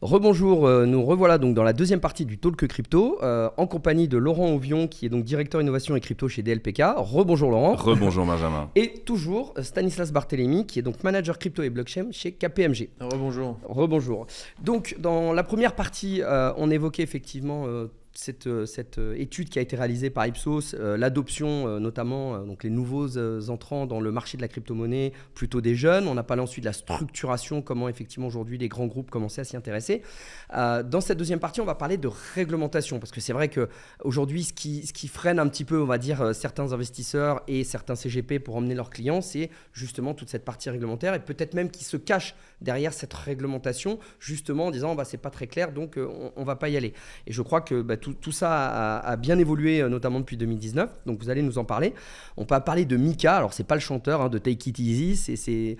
Rebonjour, nous revoilà donc dans la deuxième partie du Talk Crypto, en compagnie de Laurent Auvion, qui est donc directeur innovation et crypto chez DLPK. Rebonjour Laurent. Rebonjour Benjamin. Et toujours Stanislas Barthélémy, qui est donc manager crypto et blockchain chez KPMG. Rebonjour. Rebonjour. Donc dans la première partie, on évoquait effectivement cette étude qui a été réalisée par Ipsos, l'adoption notamment, donc les nouveaux entrants dans le marché de la crypto-monnaie, plutôt des jeunes. On a parlé ensuite de la structuration, comment effectivement aujourd'hui les grands groupes commençaient à s'y intéresser. Dans cette deuxième partie, on va parler de réglementation, parce que c'est vrai qu'aujourd'hui, ce qui freine un petit peu, on va dire, certains investisseurs et certains CGP pour emmener leurs clients, c'est justement toute cette partie réglementaire, et peut-être même qui se cache derrière cette réglementation, justement en disant c'est pas très clair, donc on va pas y aller. Et je crois que tout ça a bien évolué, notamment depuis 2019, donc vous allez nous en parler. On peut parler de Mika, alors c'est pas le chanteur de Take It Easy,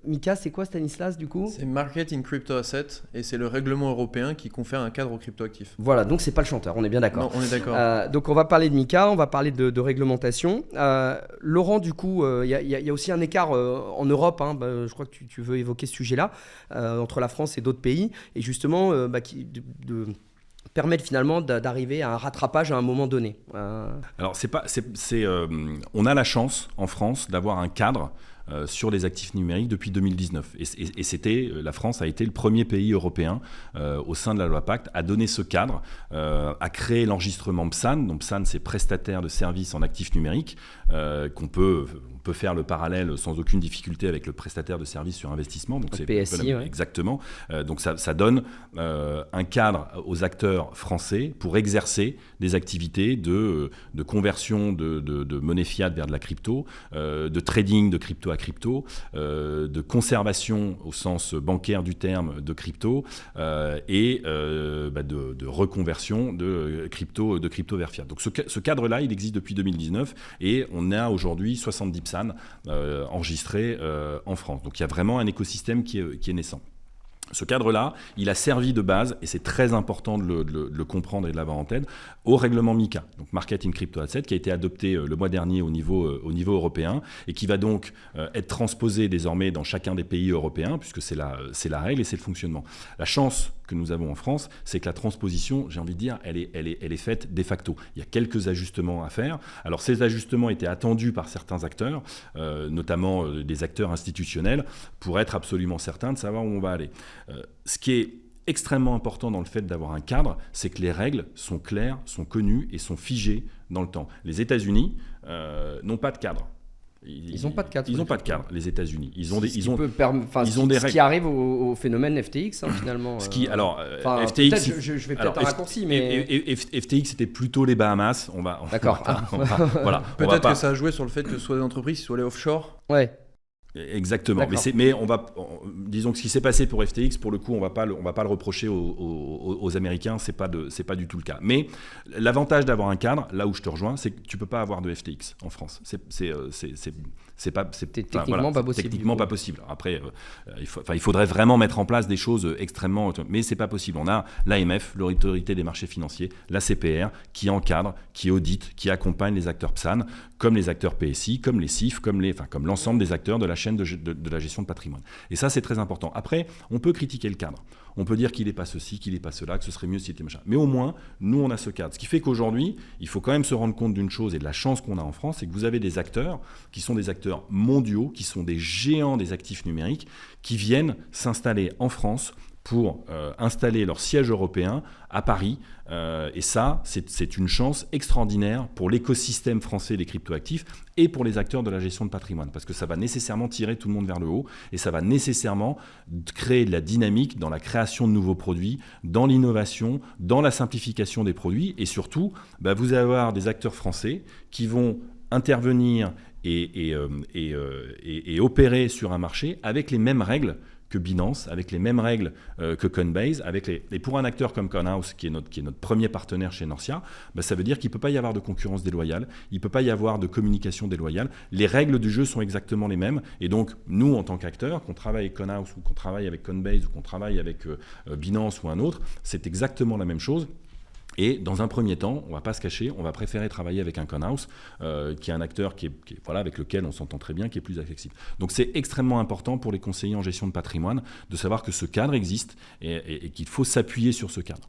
Mika, c'est quoi Stanislas du coup ? C'est Market in Crypto Asset et c'est le règlement européen qui confère un cadre aux cryptoactifs. Voilà, donc c'est pas le chanteur, on est bien d'accord. Non, on est d'accord. Donc on va parler de Mika, on va parler de réglementation. Laurent, du coup, il y a aussi un écart en Europe, je crois que tu veux évoquer ce sujet-là, entre la France et d'autres pays, et justement de permettre finalement d'arriver à un rattrapage à un moment donné. Alors on a la chance en France d'avoir un cadre sur les actifs numériques depuis 2019. Et la France a été le premier pays européen au sein de la loi Pacte à donner ce cadre, à créer l'enregistrement PSAN. Donc PSAN, c'est prestataire de services en actifs numériques, on peut faire le parallèle sans aucune difficulté avec le prestataire de services sur investissement. Donc c'est PSI, ouais. Exactement. Donc ça donne un cadre aux acteurs français pour exercer des activités de conversion de monnaie fiat vers de la crypto, de trading de crypto à crypto, de conservation au sens bancaire du terme de crypto et de reconversion de crypto vers fiat. Donc ce cadre-là, il existe depuis 2019 et on a aujourd'hui 70 PSAN enregistrés en France. Donc il y a vraiment un écosystème qui est naissant. Ce cadre-là, il a servi de base, et c'est très important de le comprendre et de l'avoir en tête, au règlement MiCA, donc Market in Crypto Asset, qui a été adopté le mois dernier au niveau européen et qui va donc être transposé désormais dans chacun des pays européens, puisque c'est la règle et c'est le fonctionnement. La chance que nous avons en France, c'est que la transposition, j'ai envie de dire, elle est faite de facto. Il y a quelques ajustements à faire. Alors ces ajustements étaient attendus par certains acteurs, notamment des acteurs institutionnels, pour être absolument certains de savoir où on va aller. Ce qui est extrêmement important dans le fait d'avoir un cadre, c'est que les règles sont claires, sont connues et sont figées dans le temps. Les États-Unis n'ont pas de cadre. Ils n'ont pas de cadre. Ils n'ont pas de cadre, les États-Unis. Ce qui arrive au phénomène FTX, finalement. FTX. Je vais peut-être un raccourci, mais FTX, c'était plutôt les Bahamas. D'accord. Voilà. Peut-être que ça a joué sur le fait que ce soit des entreprises qui soient allées offshore. Ouais. Exactement, mais disons que ce qui s'est passé pour FTX, pour le coup, on va pas le reprocher aux Américains, c'est pas du tout le cas. Mais l'avantage d'avoir un cadre, là où je te rejoins, c'est que tu peux pas avoir de FTX en France. C'est techniquement pas possible. Techniquement pas possible. Après, il faudrait vraiment mettre en place des choses extrêmement, mais c'est pas possible. On a l'AMF, l'autorité des marchés financiers, la CPR, qui encadre, qui audite, qui accompagne les acteurs PSAN, comme les acteurs PSI, comme les CIF, comme l'ensemble des acteurs de la chaîne de la gestion de patrimoine. Et ça, c'est très important. Après, on peut critiquer le cadre. On peut dire qu'il n'est pas ceci, qu'il n'est pas cela, que ce serait mieux s'il était machin. Mais au moins, nous, on a ce cadre. Ce qui fait qu'aujourd'hui, il faut quand même se rendre compte d'une chose et de la chance qu'on a en France, c'est que vous avez des acteurs qui sont des acteurs mondiaux, qui sont des géants des actifs numériques, qui viennent s'installer en France pour installer leur siège européen à Paris. Et ça, c'est une chance extraordinaire pour l'écosystème français des cryptoactifs et pour les acteurs de la gestion de patrimoine, parce que ça va nécessairement tirer tout le monde vers le haut et ça va nécessairement créer de la dynamique dans la création de nouveaux produits, dans l'innovation, dans la simplification des produits et surtout, vous allez avoir des acteurs français qui vont intervenir et opérer sur un marché avec les mêmes règles que Binance, avec les mêmes règles que Coinbase, et pour un acteur comme Conhouse, qui est notre premier partenaire chez Norcia, ça veut dire qu'il ne peut pas y avoir de concurrence déloyale, il ne peut pas y avoir de communication déloyale. Les règles du jeu sont exactement les mêmes, et donc nous, en tant qu'acteurs, qu'on travaille avec Conhouse ou qu'on travaille avec Coinbase ou qu'on travaille avec Binance ou un autre, c'est exactement la même chose. Et dans un premier temps, on ne va pas se cacher, on va préférer travailler avec un Conhouse, qui est un acteur voilà, avec lequel on s'entend très bien, qui est plus accessible. Donc c'est extrêmement important pour les conseillers en gestion de patrimoine de savoir que ce cadre existe et qu'il faut s'appuyer sur ce cadre.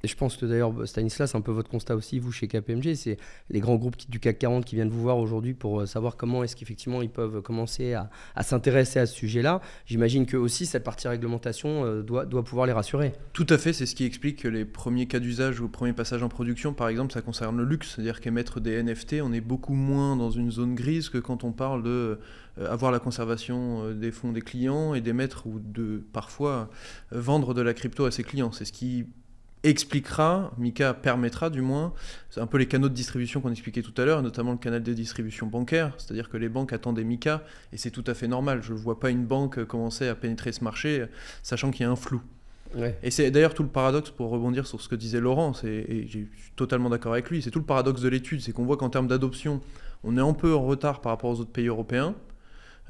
Et je pense que d'ailleurs, Stanislas, c'est un peu votre constat aussi, vous, chez KPMG, c'est les grands groupes du CAC 40 qui viennent vous voir aujourd'hui pour savoir comment est-ce qu'effectivement ils peuvent commencer à s'intéresser à ce sujet-là. J'imagine que aussi cette partie réglementation doit pouvoir les rassurer. Tout à fait, c'est ce qui explique que les premiers cas d'usage ou premiers passages en production, par exemple, ça concerne le luxe, c'est-à-dire qu'émettre des NFT, on est beaucoup moins dans une zone grise que quand on parle de avoir la conservation des fonds des clients et d'émettre ou de parfois vendre de la crypto à ses clients. C'est ce qui expliquera, MiCA permettra du moins, c'est un peu les canaux de distribution qu'on expliquait tout à l'heure, notamment le canal de distribution bancaire, c'est-à-dire que les banques attendaient MiCA, et c'est tout à fait normal. Je ne vois pas une banque commencer à pénétrer ce marché, sachant qu'il y a un flou. Ouais. Et c'est d'ailleurs tout le paradoxe, pour rebondir sur ce que disait Laurent, et je suis totalement d'accord avec lui, c'est tout le paradoxe de l'étude, c'est qu'on voit qu'en termes d'adoption, on est un peu en retard par rapport aux autres pays européens,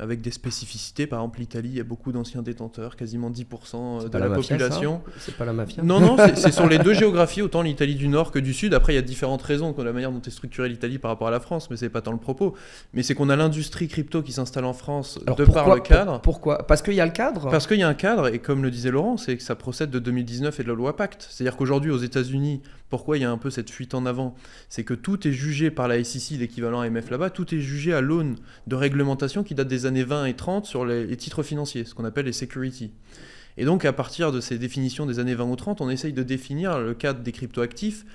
avec des spécificités. Par exemple, l'Italie, il y a beaucoup d'anciens détenteurs, quasiment 10% de la population. C'est pas la mafia. Non, c'est sur les deux géographies, autant l'Italie du Nord que du Sud. Après, il y a différentes raisons, comme la manière dont est structurée l'Italie par rapport à la France, mais c'est pas tant le propos. Mais c'est qu'on a l'industrie crypto qui s'installe en France. Alors par le cadre. Pourquoi ? Parce qu'il y a le cadre ? Parce qu'il y a un cadre, et comme le disait Laurent, c'est que ça procède de 2019 et de la loi Pacte. C'est-à-dire qu'aujourd'hui, aux États-Unis, pourquoi il y a un peu cette fuite en avant ? C'est que tout est jugé par la SEC, l'équivalent AMF là-bas, tout est jugé à l'aune de réglementations qui datent des années 20 et 30 sur les titres financiers, ce qu'on appelle les securities. Et donc, à partir de ces définitions des années 20 ou 30, on essaye de définir le cadre des cryptoactifs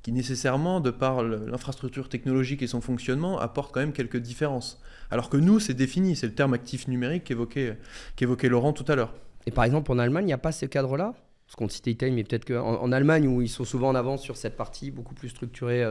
qui, nécessairement, de par l'infrastructure technologique et son fonctionnement, apporte quand même quelques différences. Alors que nous, c'est défini, c'est le terme actif numérique qu'évoquait Laurent tout à l'heure. Et par exemple, en Allemagne, il n'y a pas ce cadre-là ? Parce qu'on citait Italie, mais peut-être qu'en Allemagne, où ils sont souvent en avance sur cette partie, beaucoup plus structurée,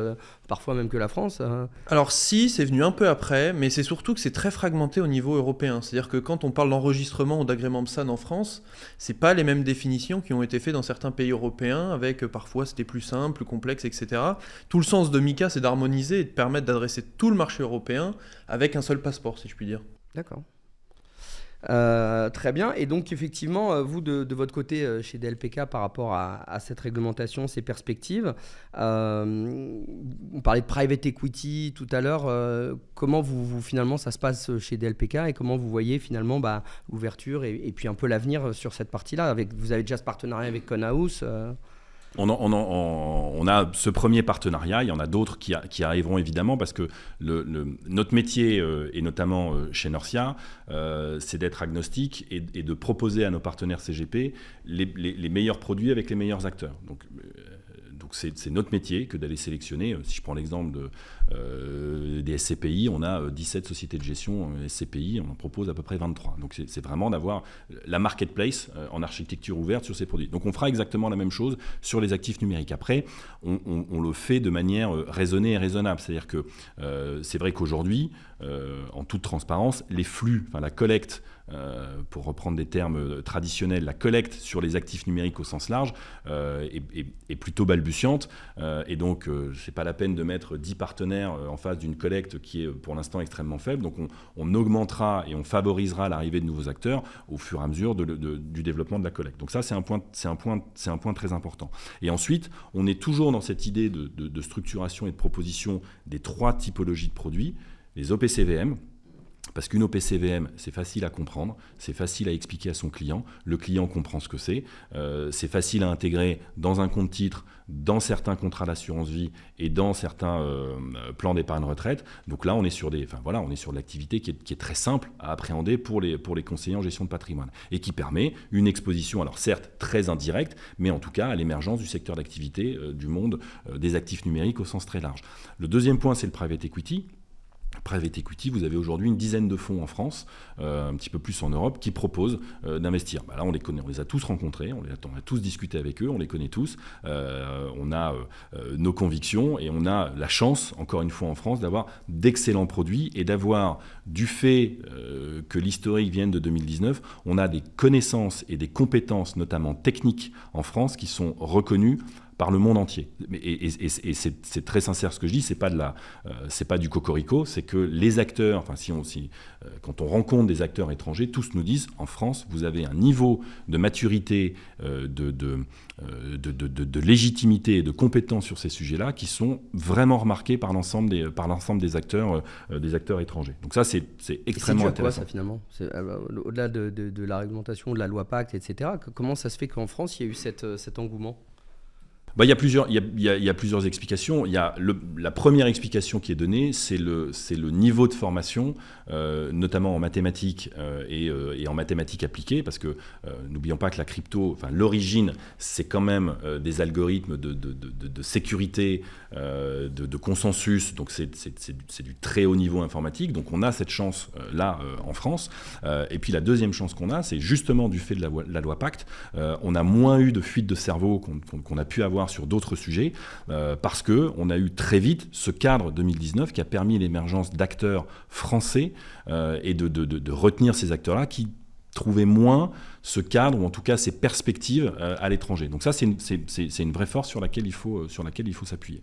parfois même que la France. Alors si, c'est venu un peu après, mais c'est surtout que c'est très fragmenté au niveau européen. C'est-à-dire que quand on parle d'enregistrement ou d'agrément PSAN en France, c'est pas les mêmes définitions qui ont été faites dans certains pays européens, avec parfois c'était plus simple, plus complexe, etc. Tout le sens de MiCA, c'est d'harmoniser et de permettre d'adresser tout le marché européen avec un seul passeport, si je puis dire. D'accord. Très bien. Et donc, effectivement, vous, de votre côté, chez DLPK, par rapport à cette réglementation, ces perspectives, on parlait de private equity tout à l'heure. Comment finalement, ça se passe chez DLPK et comment vous voyez finalement l'ouverture et puis un peu l'avenir sur cette partie-là vous avez déjà ce partenariat avec Conhouse On a ce premier partenariat, il y en a d'autres qui arriveront évidemment parce que notre métier, et notamment chez Norcia, c'est d'être agnostique et de proposer à nos partenaires CGP les meilleurs produits avec les meilleurs acteurs. Donc c'est notre métier que d'aller sélectionner. Si je prends l'exemple des SCPI, on a 17 sociétés de gestion SCPI, on en propose à peu près 23. Donc c'est vraiment d'avoir la marketplace en architecture ouverte sur ces produits. Donc on fera exactement la même chose sur les actifs numériques. Après, on le fait de manière raisonnée et raisonnable. C'est-à-dire que c'est vrai qu'aujourd'hui, en toute transparence, les flux, la collecte, pour reprendre des termes traditionnels, la collecte sur les actifs numériques au sens large est plutôt balbutiante. Et donc, ce n'est pas la peine de mettre 10 partenaires en face d'une collecte qui est pour l'instant extrêmement faible. Donc, on augmentera et on favorisera l'arrivée de nouveaux acteurs au fur et à mesure du développement de la collecte. Donc ça, c'est un point très important. Et ensuite, on est toujours dans cette idée de structuration et de proposition des 3 typologies de produits. Les OPCVM, parce qu'une OPCVM, c'est facile à comprendre, c'est facile à expliquer à son client, le client comprend ce que c'est facile à intégrer dans un compte titre, dans certains contrats d'assurance vie et dans certains plans d'épargne retraite. Donc là, on est sur de l'activité qui est très simple à appréhender pour les conseillers en gestion de patrimoine et qui permet une exposition, alors certes très indirecte, mais en tout cas à l'émergence du secteur d'activité du monde des actifs numériques au sens très large. Le deuxième point, c'est le private equity. Private equity, vous avez aujourd'hui une dizaine de fonds en France, un petit peu plus en Europe, qui proposent d'investir. Là, on les connaît, on les a tous rencontrés, on a tous discuté avec eux, on les connaît tous. On a nos convictions et on a la chance, encore une fois en France, d'avoir d'excellents produits et d'avoir, du fait que l'historique vienne de 2019, on a des connaissances et des compétences, notamment techniques en France, qui sont reconnues par le monde entier. Et c'est très sincère ce que je dis, c'est pas du cocorico, c'est que les acteurs, quand on rencontre des acteurs étrangers, tous nous disent, en France, vous avez un niveau de maturité, de légitimité et de compétence sur ces sujets-là qui sont vraiment remarqués par l'ensemble des acteurs étrangers. Donc ça, c'est extrêmement intéressant. Ça, finalement, au-delà de la réglementation, de la loi Pacte, etc., comment ça se fait qu'en France, il y a eu cet engouement ? Il y a plusieurs explications. La première explication qui est donnée, c'est le niveau de formation, notamment en mathématiques et en mathématiques appliquées, parce que n'oublions pas que la crypto, l'origine, c'est quand même des algorithmes de sécurité, de consensus, donc c'est du très haut niveau informatique. Donc on a cette chance là en France. Et puis la deuxième chance qu'on a, c'est justement du fait de la loi Pacte, on a moins eu de fuite de cerveau qu'on a pu avoir sur d'autres sujets, parce qu'on a eu très vite ce cadre 2019 qui a permis l'émergence d'acteurs français et de retenir ces acteurs-là qui trouvaient moins ce cadre, ou en tout cas ces perspectives à l'étranger. Donc ça, c'est une vraie force sur laquelle il faut s'appuyer.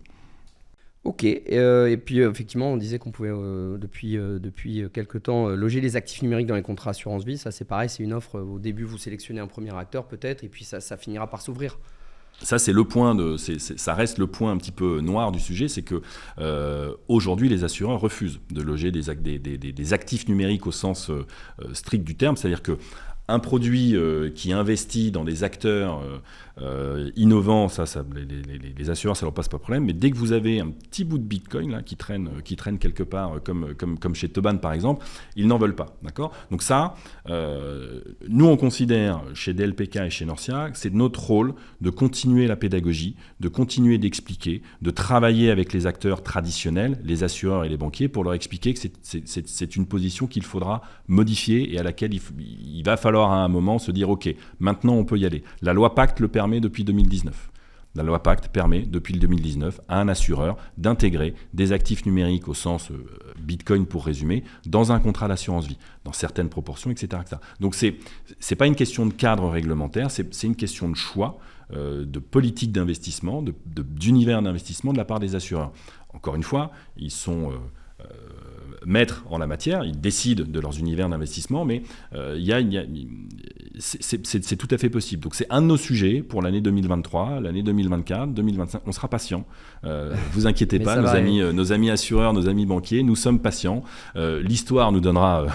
Ok, et puis effectivement, on disait qu'on pouvait depuis quelques temps loger les actifs numériques dans les contrats assurance vie. Ça, c'est pareil, c'est une offre. Au début, vous sélectionnez un premier acteur peut-être, et puis ça finira par s'ouvrir. Ça, c'est le point ça reste le point un petit peu noir du sujet, c'est que aujourd'hui, les assureurs refusent de loger des actifs numériques au sens strict du terme, c'est-à-dire que un produit qui investit dans des acteurs innovants, les assureurs, ça leur pose pas de problème. Mais dès que vous avez un petit bout de Bitcoin là, qui traîne quelque part, comme chez Thoban par exemple, ils n'en veulent pas. D'accord ? Donc ça, nous on considère chez DLPK et chez Norcia que c'est notre rôle de continuer la pédagogie, de continuer d'expliquer, de travailler avec les acteurs traditionnels, les assureurs et les banquiers, pour leur expliquer que c'est une position qu'il faudra modifier et à laquelle il va falloir à un moment se dire ok, maintenant on peut y aller. La loi Pacte le permet depuis 2019. La loi Pacte permet depuis le 2019 à un assureur d'intégrer des actifs numériques au sens Bitcoin pour résumer, dans un contrat d'assurance vie, dans certaines proportions, etc. Donc c'est pas une question de cadre réglementaire, c'est une question de choix, de politique d'investissement, d'univers d'investissement de la part des assureurs. Encore une fois, ils sont maîtres en la matière, ils décident de leurs univers d'investissement, mais c'est tout à fait possible. Donc c'est un de nos sujets pour l'année 2023, l'année 2024, 2025. On sera patient. Vous inquiétez pas, nos amis assureurs, nos amis banquiers, nous sommes patients. L'histoire nous donnera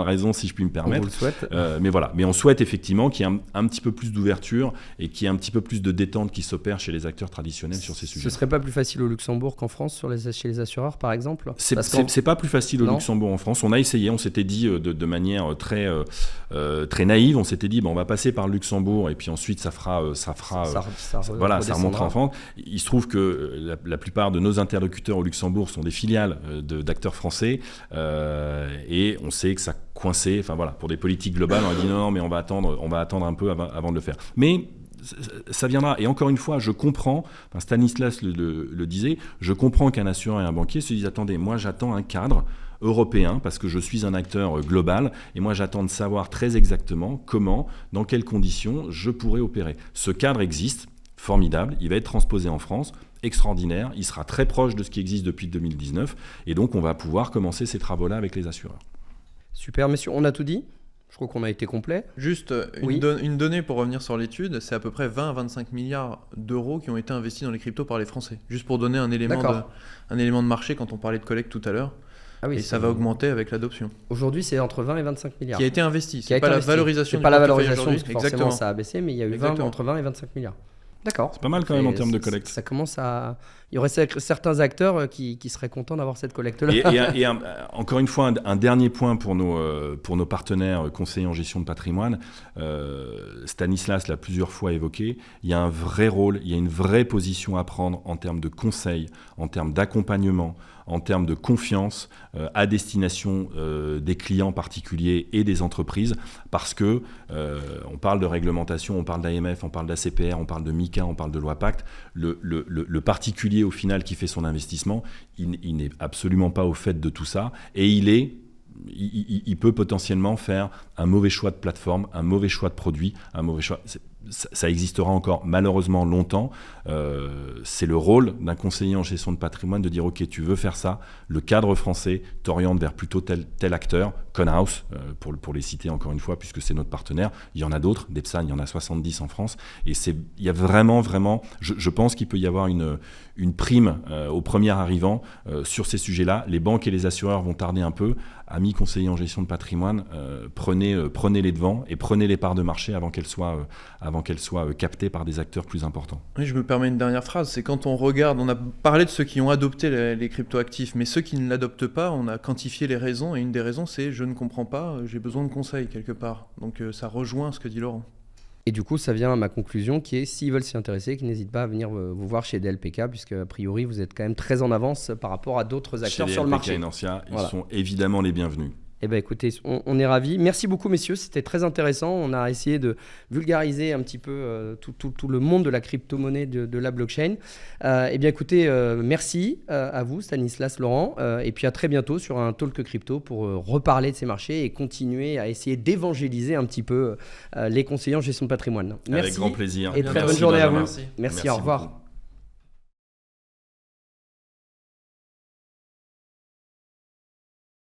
raison, si je puis me permettre. On vous le souhaite. Mais voilà. Mais on souhaite effectivement qu'il y ait un petit peu plus d'ouverture et qu'il y ait un petit peu plus de détente qui s'opère chez les acteurs traditionnels sur ces sujets. Ce serait pas plus facile au Luxembourg qu'en France chez les assureurs, par exemple ? C'est pas plus facile au Luxembourg en France. On a essayé, on s'était dit de manière très naïve, on s'était dit on va passer par le Luxembourg et puis ensuite ça remontera en France. Il se trouve que la plupart de nos interlocuteurs au Luxembourg sont des filiales d'acteurs français et on sait que ça coinçait. Enfin voilà, pour des politiques globales, on a dit non mais on va attendre un peu avant de le faire. Mais ça viendra. Et encore une fois, je comprends, Stanislas le disait, je comprends qu'un assureur et un banquier se disent attendez, moi j'attends un cadre européen parce que je suis un acteur global et moi j'attends de savoir très exactement comment, dans quelles conditions je pourrais opérer. Ce cadre existe, formidable, il va être transposé en France, extraordinaire, il sera très proche de ce qui existe depuis 2019 et donc on va pouvoir commencer ces travaux-là avec les assureurs. Super, messieurs, on a tout dit ? Je crois qu'on a été complet. Juste une donnée pour revenir sur l'étude, c'est à peu près 20 à 25 milliards d'euros qui ont été investis dans les cryptos par les Français. Juste pour donner un élément de marché quand on parlait de collecte tout à l'heure. Ah oui, et ça va augmenter avec l'adoption. Aujourd'hui, c'est entre 20 et 25 milliards. Qui a été investi. C'est pas la valorisation. C'est pas la valorisation parce que forcément ça a baissé, mais il y a eu entre 20 et 25 milliards. D'accord. C'est pas mal quand même en termes de collecte. Ça commence à... Il y aurait certains acteurs qui seraient contents d'avoir cette collecte-là. Et encore une fois, un dernier point pour nos partenaires conseillers en gestion de patrimoine. Stanislas l'a plusieurs fois évoqué. Il y a un vrai rôle, il y a une vraie position à prendre en termes de conseil, en termes d'accompagnement, en termes de confiance à destination des clients particuliers et des entreprises, parce que on parle de réglementation, on parle d'AMF, on parle d'ACPR, on parle de MICA, on parle de loi Pacte. Le particulier au final qui fait son investissement, il n'est absolument pas au fait de tout ça et il peut potentiellement faire un mauvais choix de plateforme, un mauvais choix de produit, un mauvais choix. ça existera encore malheureusement longtemps. C'est le rôle d'un conseiller en gestion de patrimoine de dire ok, tu veux faire ça, le cadre français t'oriente vers plutôt tel acteur, Conhouse, pour les citer encore une fois, puisque c'est notre partenaire. Il y en a d'autres, Debsan, il y en a 70 en France. Et il y a vraiment, je pense qu'il peut y avoir une prime aux premiers arrivants sur ces sujets-là. Les banques et les assureurs vont tarder un peu. Amis conseillers en gestion de patrimoine, prenez les devants et prenez les parts de marché avant qu'elles soient captées par des acteurs plus importants. Oui, je me permets une dernière phrase, c'est quand on regarde, on a parlé de ceux qui ont adopté les cryptoactifs, mais ceux qui ne l'adoptent pas, on a quantifié les raisons, et une des raisons c'est je ne comprends pas, j'ai besoin de conseils quelque part. Donc ça rejoint ce que dit Laurent. Et du coup, ça vient à ma conclusion qui est, s'ils veulent s'y intéresser, qu'ils n'hésitent pas à venir vous voir chez DLPK, puisque a priori, vous êtes quand même très en avance par rapport à d'autres acteurs sur le marché. Chez DLPK et Nancia, ils sont évidemment les bienvenus. Eh bien écoutez, on est ravis. Merci beaucoup messieurs, c'était très intéressant. On a essayé de vulgariser un petit peu tout le monde de la crypto-monnaie, de la blockchain. Eh bien écoutez, merci à vous Stanislas, Laurent, et puis à très bientôt sur un Talk Crypto pour reparler de ces marchés et continuer à essayer d'évangéliser un petit peu les conseillers en gestion de patrimoine. Merci. Avec grand plaisir. Et très bonne journée à vous. Merci. Merci, au revoir. Beaucoup.